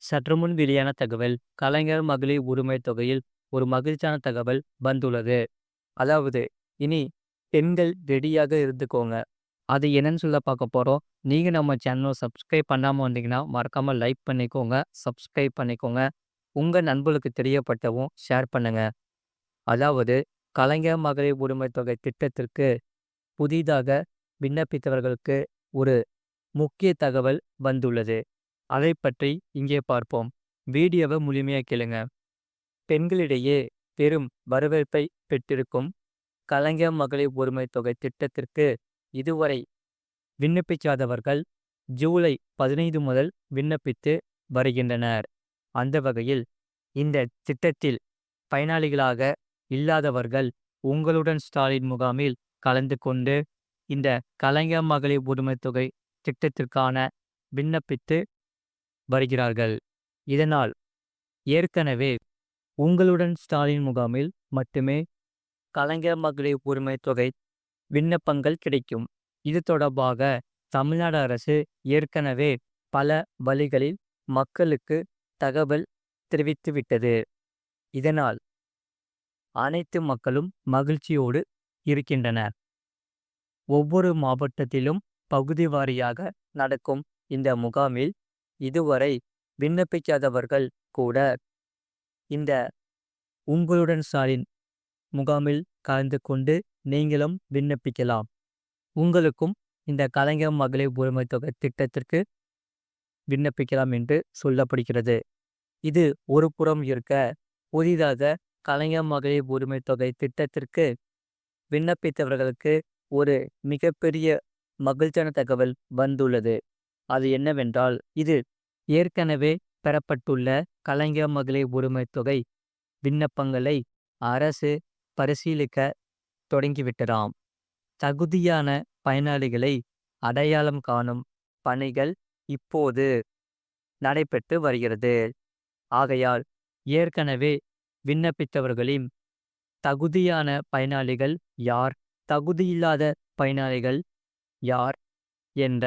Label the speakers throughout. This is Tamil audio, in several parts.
Speaker 1: சற்றுமுன் வெளியான தகவல் கலைஞர் மகளிர் உரிமை தொகையில் ஒரு மகிழ்ச்சியான தகவல் வந்துள்ளது. அதாவது இனி பெண்கள் ரெடியாக இருந்துக்கோங்க. அது என்னன்னு சொல்ல பார்க்க போறோம். நீங்க நம்ம சேனலை சப்ஸ்கிரைப் பண்ணாம வந்தீங்கன்னா மறக்காம லைக் பண்ணிக்கோங்க, சப்ஸ்கிரைப் பண்ணிக்கோங்க. உங்க நண்பர்களுக்கு தெரியப்பட்டவும் ஷேர் பண்ணுங்க. அதாவது கலைஞர் மகளிர் உரிமை தொகை திட்டத்திற்கு புதிதாக விண்ணப்பித்தவர்களுக்கு ஒரு முக்கிய தகவல் வந்துள்ளது. அதை பற்றி இங்கே பார்ப்போம். வீடியோவை முழுமையாக கேளுங்க. பெண்களிடையே பெரும் வரவேற்பை பெற்றிருக்கும் கலைஞர் மகளிர் உரிமை தொகை திட்டத்திற்கு இதுவரை விண்ணப்பிக்காதவர்கள் ஜூலை 15 முதல் விண்ணப்பித்து வருகின்றனர். அந்த வகையில் இந்த திட்டத்தில் பயனாளிகளாக இல்லாதவர்கள் உங்களுடன் ஸ்டாலின் முகாமில் கலந்து கொண்டு இந்த கலைஞர் மகளிர் உரிமை தொகை திட்டத்திற்கான விண்ணப்பித்து வருகிறார்கள். இதனால் ஏற்கனவே உங்களுடன் ஸ்டாலின் முகாமில் மட்டுமே கலைஞர் மகளிர் உரிமை தொகை விண்ணப்பங்கள் கிடைக்கும். இது தொடர்பாக தமிழ்நாடு அரசு ஏற்கனவே பல வழிகளில் மக்களுக்கு தகவல் தெரிவித்துவிட்டது. இதனால் அனைத்து மக்களும் மகிழ்ச்சியோடு இருக்கின்றனர். ஒவ்வொரு மாவட்டத்திலும் பகுதி வாரியாக நடக்கும் இந்த முகாமில் இதுவரை விண்ணப்பிக்காதவர்கள் கூட இந்த உங்களுடன் ஸ்டாலின் முகாமில் கலந்து கொண்டு நீங்களும் விண்ணப்பிக்கலாம். உங்களுக்கும் இந்த கலைஞர் மகளிர் உரிமை தொகை திட்டத்திற்கு விண்ணப்பிக்கலாம் என்று சொல்லப்படுகிறது. இது ஒரு புறம் இருக்க, புதிதாக கலைஞர் மகளிர் உரிமை தொகை திட்டத்திற்கு விண்ணப்பித்தவர்களுக்கு ஒரு மிகப்பெரிய மகிழ்ச்சியான தகவல் வந்துள்ளது. அது என்னவென்றால், இது ஏற்கனவே பெறப்பட்டுள்ள கலைஞர் மகளிர் உரிமை தொகை விண்ணப்பங்களை அரசு பரிசீலிக்க தொடங்கிவிட்டதாம். தகுதியான பயனாளிகளை அடையாளம் காணும் பணிகள் இப்போது நடைபெற்று வருகிறது. ஆகையால் ஏற்கனவே விண்ணப்பித்தவர்களின் தகுதியான பயனாளிகள் யார், தகுதியில்லாத பயனாளிகள் யார் என்ற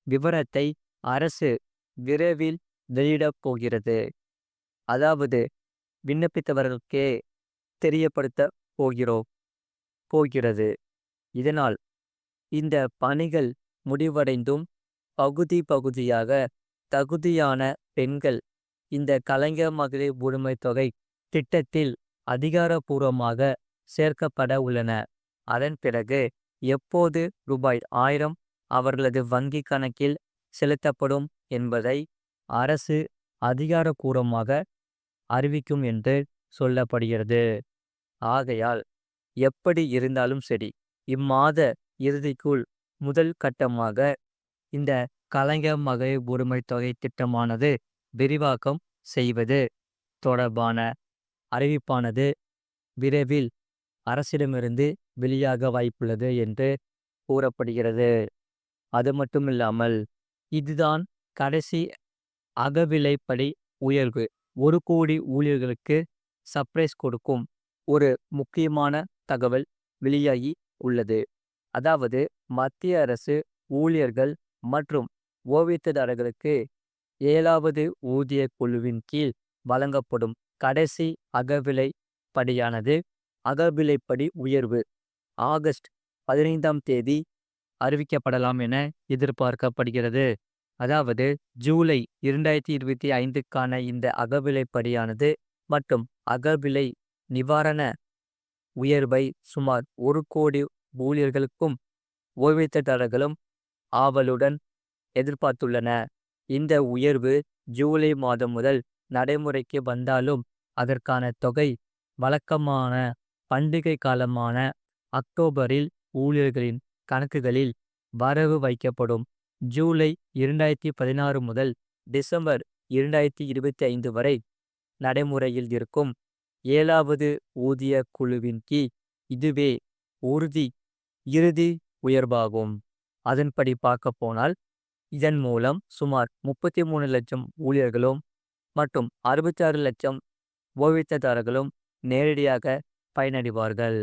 Speaker 1: விவரத்தை அரசு விரைவில் வெளியிடப் போகிறது. அதாவது விண்ணப்பித்தவர்களுக்கே தெரியப்படுத்த போகிறது. இதனால் இந்த பணிகள் முடிவடைந்தும் பகுதியாக தகுதியான பெண்கள் இந்த கலைஞர் மகளிர் உரிமை தொகை திட்டத்தில் அதிகாரப்பூர்வமாக சேர்க்கப்பட உள்ளன. அதன் பிறகு எப்போது ரூபாய் 1000 அவர்களது வங்கி கணக்கில் செலுத்தப்படும் என்பதை அரசு அதிகாரப்பூர்வமாக அறிவிக்கும் என்று சொல்லப்படுகிறது. ஆகையால் எப்படி இருந்தாலும் சரி, இம்மாத இறுதிக்குள் முதல் கட்டமாக இந்த கலைஞர் மகளிர் உரிமை தொகை திட்டமானது விரிவாக்கம் செய்வது தொடர்பான அறிவிப்பானது விரைவில் அரசிடமிருந்து வெளியாக வாய்ப்புள்ளது என்று கூறப்படுகிறது. அது மட்டுமில்லாமல் இதுதான் கடைசி அகவிலைப்படி உயர்வு. 1 கோடி ஊழியர்களுக்கு சர்ப்ரைஸ் கொடுக்கும் ஒரு முக்கியமான தகவல் வெளியாகி உள்ளது. அதாவது மத்திய அரசு ஊழியர்கள் மற்றும் ஓய்வூதியதாரர்களுக்கு 7வது ஊதிய குழுவின் கீழ் வழங்கப்படும் கடைசி அகவிலைப்படியானது அகவிலைப்படி உயர்வு ஆகஸ்ட் 15ஆம் தேதி அறிவிக்கப்படலாம் என எதிர்பார்க்கப்படுகிறது. அதாவது ஜூலை 2025க்கான இந்த அகவிலைப்படியானது மற்றும் அகவிலை நிவாரண உயர்வை சுமார் 1 கோடி ஊழியர்களுக்கும் ஓய்வூதியதாரர்களும் ஆவலுடன் எதிர்பார்த்துள்ளன. இந்த உயர்வு ஜூலை மாதம் முதல் நடைமுறைக்கு வந்தாலும் அதற்கான தொகை வழக்கமான பண்டிகை காலமான அக்டோபரில் ஊழியர்களின் கணக்குகளில் வரவு வைக்கப்படும். ஜூலை 2016 முதல் டிசம்பர் 2025 வரை நடைமுறையில் இருக்கும் 7வது ஊதிய குழுவின் கீழ் இதுவே இறுதி உயர்வாகும். அதன்படி பார்க்க போனால் இதன் மூலம் சுமார் 33 லட்சம் ஊழியர்களும் மற்றும் 66 லட்சம் ஓய்வூதியதாரர்களும் நேரடியாக பயனடைவார்கள்.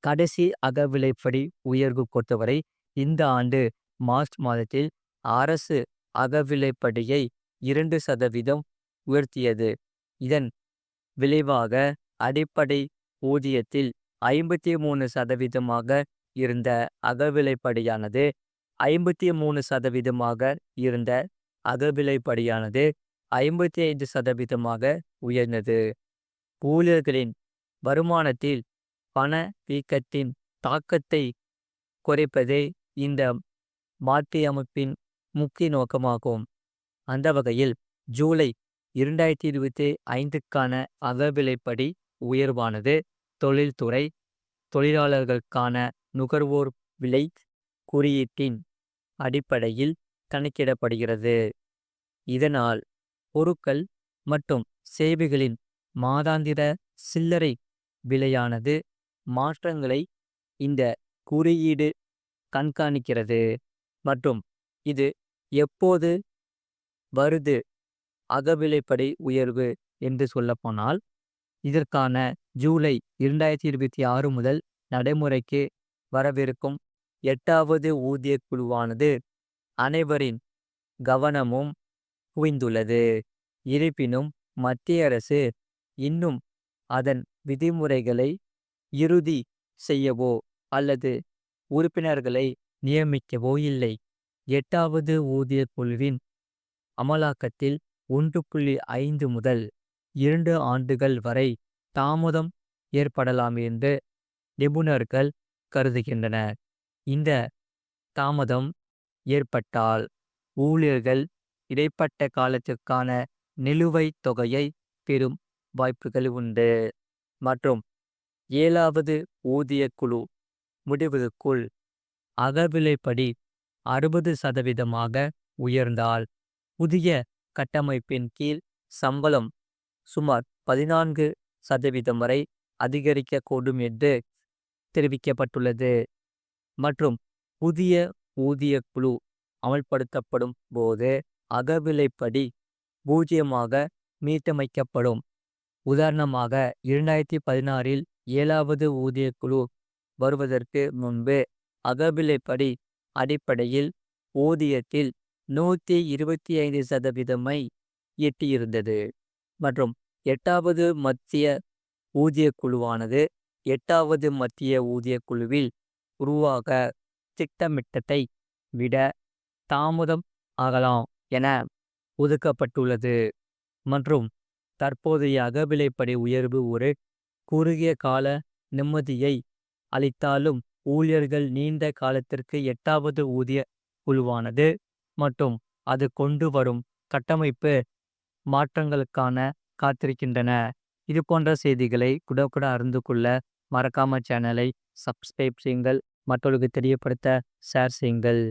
Speaker 1: கடைசி அகவிலைப்படி உயர்வு பொறுத்தவரை இந்த ஆண்டு மார்ச் மாதத்தில் அரசு அகவிலைப்படியை 2% உயர்த்தியது. இதன் விளைவாக அடிப்படை ஊதியத்தில் 53% இருந்த அகவிலைப்படியானது 55% உயர்ந்தது. ஊழியர்களின் வருமானத்தில் பண வீக்கத்தின் தாக்கத்தை குறைப்பதே இந்த மாற்றியமைப்பின் முக்கிய நோக்கமாகும். அந்த வகையில் ஜூலை 2025க்கான அகவிலைப்படி உயர்வானது தொழில்துறை தொழிலாளர்களுக்கான நுகர்வோர் விலை குறியீட்டின் அடிப்படையில் கணக்கிடப்படுகிறது. இதனால் பொருட்கள் மற்றும் சேவைகளின் மாதாந்திர சில்லறை விலையானது மாற்றங்களை இந்த குறியீடு கண்காணிக்கிறது. மற்றும் இது எப்போது வருது அகவிலைப்படி உயர்வு என்று சொல்லப்போனால், இதற்கான ஜூலை 2026 முதல் நடைமுறைக்கு வரவிருக்கும் 8வது ஊதிய குழுவானது அனைவரின் கவனமும் குவிந்துள்ளது. இருப்பினும் மத்திய அரசு இன்னும் அதன் விதிமுறைகளை இறுதி செய்யவோ அல்லது உறுப்பினர்களை நியமிக்கவோ இல்லை. 8வது ஊதிய குழுவின் அமலாக்கத்தில் 1.5 முதல் 2 ஆண்டுகள் வரை தாமதம் ஏற்படலாம் என்று நிபுணர்கள் கருதுகின்றனர். இந்த தாமதம் ஏற்பட்டால் ஊழியர்கள் இடைப்பட்ட காலத்திற்கான நிலுவைத் தொகையை பெறும் வாய்ப்புகள் உண்டு. மற்றும் 7வது ஊதிய குழு முடிவதற்குள் அகவிலைப்படி 60% உயர்ந்தால் புதிய கட்டமைப்பின் கீழ் சம்பளம் சுமார் 14% வரை அதிகரிக்கக்கூடும் என்று தெரிவிக்கப்பட்டுள்ளது. மற்றும் புதிய ஊதிய குழு அமல்படுத்தப்படும் போது அகவிலைப்படி 0 மீட்டமைக்கப்படும். உதாரணமாக 2016இல் 7வது ஊதிய குழு வருவதற்கு முன்பு அகவிலைப்படி அடிப்படையில் ஊதியத்தில் 125% எட்டியிருந்தது. மற்றும் 8வது மத்திய ஊதிய குழுவானது 8வது மத்திய ஊதிய குழுவில் உருவாக திட்டமிட்டதை விட தாமதம் ஆகலாம் என ஒதுக்கப்பட்டுள்ளது. மற்றும் தற்போதைய அகவிலைப்படி உயர்வு ஒரு குறுகிய கால நிம்மதியை அளித்தாலும் ஊழியர்கள் நீண்ட காலத்திற்கு 8வது ஊதிய குழுவானது மற்றும் அது கொண்டு வரும் கட்டமைப்பு மாற்றங்களுக்கான காத்திருக்கின்றன. இது போன்ற செய்திகளை உடனுக்குடன் அறிந்து கொள்ள மறக்காம சேனலை சப்ஸ்கிரைப் செய்யுங்கள். மற்றவர்களுக்கு தெரியப்படுத்த ஷேர் செய்யுங்கள்.